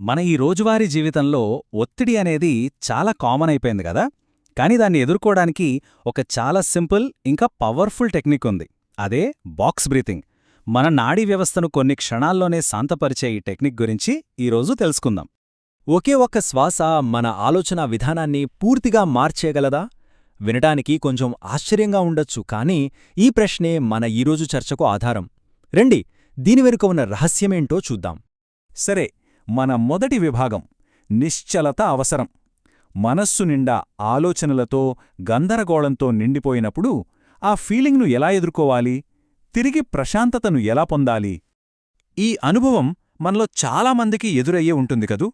మన ఈ రోజువారీ జీవితంలో ఒత్తిడి అనేది చాలా కామన్ అయిపోయింది కదా. కానీ దాన్ని ఎదుర్కోవడానికి ఒక చాలా సింపుల్ ఇంకా పవర్ఫుల్ టెక్నిక్ ఉంది. అదే బాక్స్ బ్రీతింగ్. మన నాడీ వ్యవస్థను కొన్ని క్షణాల్లోనే శాంతపరిచే ఈ టెక్నిక్ గురించి ఈరోజు తెలుసుకుందాం. ఒకే ఒక్క శ్వాస మన ఆలోచన విధానాన్ని పూర్తిగా మార్చేయగలదా? వినటానికి కొంచెం ఆశ్చర్యంగా ఉండొచ్చు, కానీ ఈ ప్రశ్నే మన ఈరోజు చర్చకు ఆధారం. రండి, దీని వెనుక ఉన్న రహస్యమేంటో చూద్దాం. సరే, మన మొదటి విభాగం నిశ్చలత అవసరం. మనస్సు నిండా ఆలోచనలతో గందరగోళంతో నిండిపోయినప్పుడు ఆ ఫీలింగ్ను ఎలా ఎదుర్కోవాలి, తిరిగి ప్రశాంతతను ఎలా పొందాలి? ఈ అనుభవం మనలో చాలామందికి ఎదురయ్యే ఉంటుంది కదూ.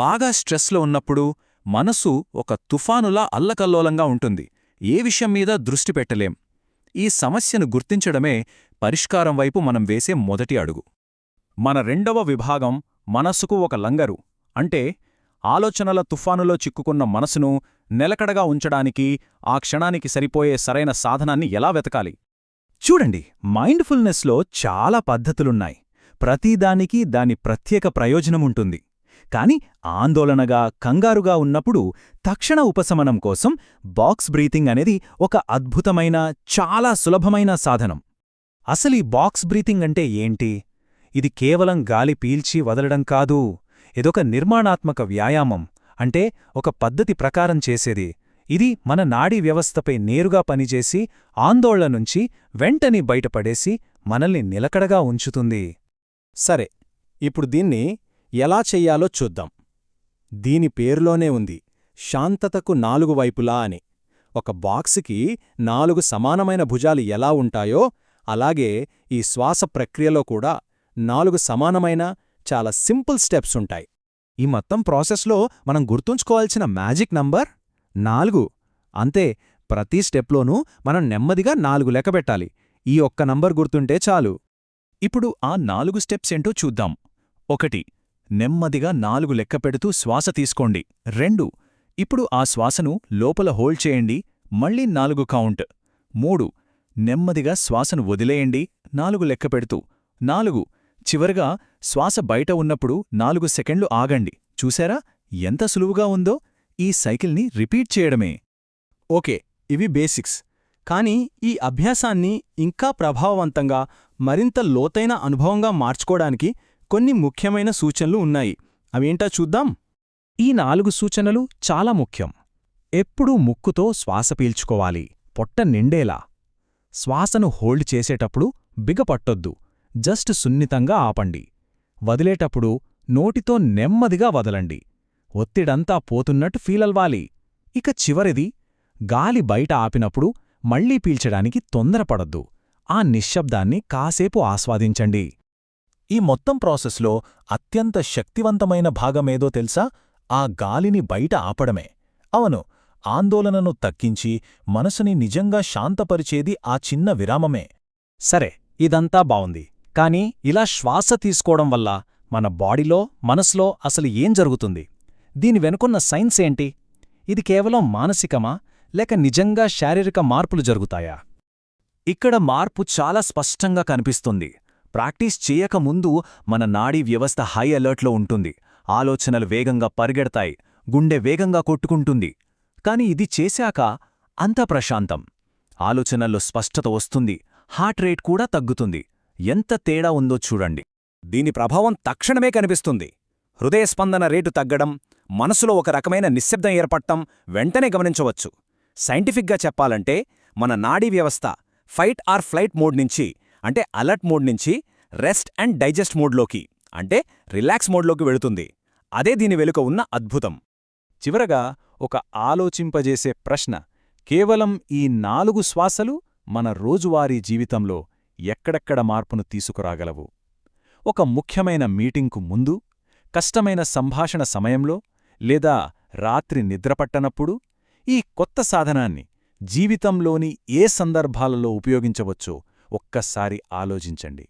బాగా స్ట్రెస్లో ఉన్నప్పుడు మనసు ఒక తుఫానులా అల్లకల్లోలంగా ఉంటుంది. ఏ విషయం మీద దృష్టి పెట్టలేం. ఈ సమస్యను గుర్తించడమే పరిష్కారం వైపు మనం వేసే మొదటి అడుగు. మన రెండవ విభాగం మనస్సుకు ఒక లంగరు. అంటే ఆలోచనల తుఫానులో చిక్కుకున్న మనసును నిలకడగా ఉంచడానికి ఆ క్షణానికి సరిపోయే సరైన సాధనాన్ని ఎలా వెతకాలి? చూడండి, మైండ్ఫుల్నెస్లో చాలా పద్ధతులున్నాయి. ప్రతిదానికి దాని ప్రత్యేక ప్రయోజనముంటుంది. కాని ఆందోళనగా, కంగారుగా ఉన్నప్పుడు తక్షణ ఉపశమనం కోసం బాక్స్ బ్రీతింగ్ అనేది ఒక అద్భుతమైన, చాలా సులభమైన సాధనం. అసలీ బాక్స్ బ్రీతింగ్ అంటే ఏంటి? ఇది కేవలం గాలి పీల్చి వదలడం కాదు. ఇదొక నిర్మాణాత్మక వ్యాయామం. అంటే ఒక పద్ధతి ప్రకారం చేసేది. ఇది మన నాడీ వ్యవస్థపై నేరుగా పనిచేసి ఆందోళన నుంచి వెంటనే బయటపడేసి మనల్ని నిలకడగా ఉంచుతుంది. సరే, ఇప్పుడు దీన్ని ఎలా చెయ్యాలో చూద్దాం. దీని పేరులోనే ఉంది, శాంతతకు 4 వైపులా అని. ఒక బాక్సుకి 4 సమానమైన భుజాలు ఎలా ఉంటాయో అలాగే ఈ శ్వాస ప్రక్రియలో కూడా 4 సమానమైన, చాలా సింపుల్ స్టెప్స్ ఉంటాయి. ఈ మొత్తం ప్రాసెస్లో మనం గుర్తుంచుకోవాల్సిన మ్యాజిక్ నంబర్ 4. అంతే, ప్రతి స్టెప్లోనూ మనం నెమ్మదిగా 4 లెక్కబెట్టాలి. ఈ ఒక్క నంబర్ గుర్తుంటే చాలు. ఇప్పుడు ఆ 4 స్టెప్స్ ఏంటో చూద్దాం. 1. నెమ్మదిగా 4 లెక్కపెడుతూ శ్వాస తీసుకోండి. 2. ఇప్పుడు ఆ శ్వాసను లోపల హోల్డ్ చేయండి. మళ్ళీ 4 కౌంట్. 3. నెమ్మదిగా శ్వాసను వదిలేయండి, 4 లెక్కపెడుతూ. 4. చివరగా శ్వాస బయట ఉన్నప్పుడు 4 సెకండ్లు ఆగండి. చూశారా ఎంత సులువుగా ఉందో? ఈ సైకిల్ని రిపీట్ చేయడమే. ఓకే, ఇవి బేసిక్స్. కానీ ఈ అభ్యాసాన్ని ఇంకా ప్రభావవంతంగా, మరింత లోతైన అనుభవంగా మార్చుకోవడానికి కొన్ని ముఖ్యమైన సూచనలు ఉన్నాయి. అవేంటా చూద్దాం. ఈ 4 సూచనలు చాలా ముఖ్యం. ఎప్పుడూ ముక్కుతో శ్వాస పీల్చుకోవాలి, పొట్ట నిండేలా. శ్వాసను హోల్డ్ చేసేటప్పుడు బిగపట్టొద్దు, జస్ట్ సున్నితంగా ఆపండి. వదిలేటప్పుడు నోటితో నెమ్మదిగా వదలండి. ఒత్తిడంతా పోతున్నట్టు ఫీలవ్వాలి. ఇక చివరిది, గాలి బయట ఆపినప్పుడు మళ్లీ పీల్చడానికి తొందరపడొద్దు. ఆ నిశ్శబ్దాన్ని కాసేపు ఆస్వాదించండి. ఈ మొత్తం ప్రాసెస్లో అత్యంత శక్తివంతమైన భాగమేదో తెలుసా? ఆ గాలిని బయట ఆపడమే. అవును, ఆందోళనను తగ్గించి మనసుని నిజంగా శాంతపరిచేది ఆ చిన్న విరామమే. సరే, ఇదంతా బావుంది. కానీ ఇలా శ్వాస తీసుకోవడం వల్ల మన బాడీలో, మనసులో అసలు ఏం జరుగుతుంది? దీని వెనుకున్న సైన్స్ ఏంటి? ఇది కేవలం మానసికమా, లేక నిజంగా శారీరక మార్పులు జరుగుతాయా? ఇక్కడ మార్పు చాలా స్పష్టంగా కనిపిస్తుంది. ప్రాక్టీస్ చేయకముందు మన నాడీ వ్యవస్థ హై అలర్ట్లో ఉంటుంది. ఆలోచనలు వేగంగా పరిగెడతాయి, గుండె వేగంగా కొట్టుకుంటుంది. కాని ఇది చేశాక అంతా ప్రశాంతం. ఆలోచనల్లో స్పష్టత వస్తుంది, హార్ట్ రేట్ కూడా తగ్గుతుంది. ఎంత తేడా ఉందో చూడండి. దీని ప్రభావం తక్షణమే కనిపిస్తుంది. హృదయస్పందన రేటు తగ్గడం, మనసులో ఒక రకమైన నిశ్శబ్దం ఏర్పడటం వెంటనే గమనించవచ్చు. సైంటిఫిక్గా చెప్పాలంటే మన నాడీ వ్యవస్థ ఫైట్ ఆర్ ఫ్లైట్ మోడ్ నుంచి, అంటే అలర్ట్ మోడ్ నుంచి రెస్ట్ అండ్ డైజెస్ట్ మోడ్లోకి, అంటే రిలాక్స్ మోడ్లోకి వెళుతుంది. అదే దీని వెనుక ఉన్న అద్భుతం. చివరగా ఒక ఆలోచింపజేసే ప్రశ్న: కేవలం ఈ 4 శ్వాసలు మన రోజువారీ జీవితంలో ఎక్కడెక్కడ మార్పును తీసుకురాగలవు? ఒక ముఖ్యమైన మీటింగ్కు ముందు, కష్టమైన సంభాషణ సమయంలో, లేదా రాత్రి నిద్రపట్టనప్పుడు ఈ కొత్త సాధనాన్ని జీవితంలోని ఏ సందర్భాలలో ఉపయోగించవచ్చో ఒక్కసారి ఆలోచించండి.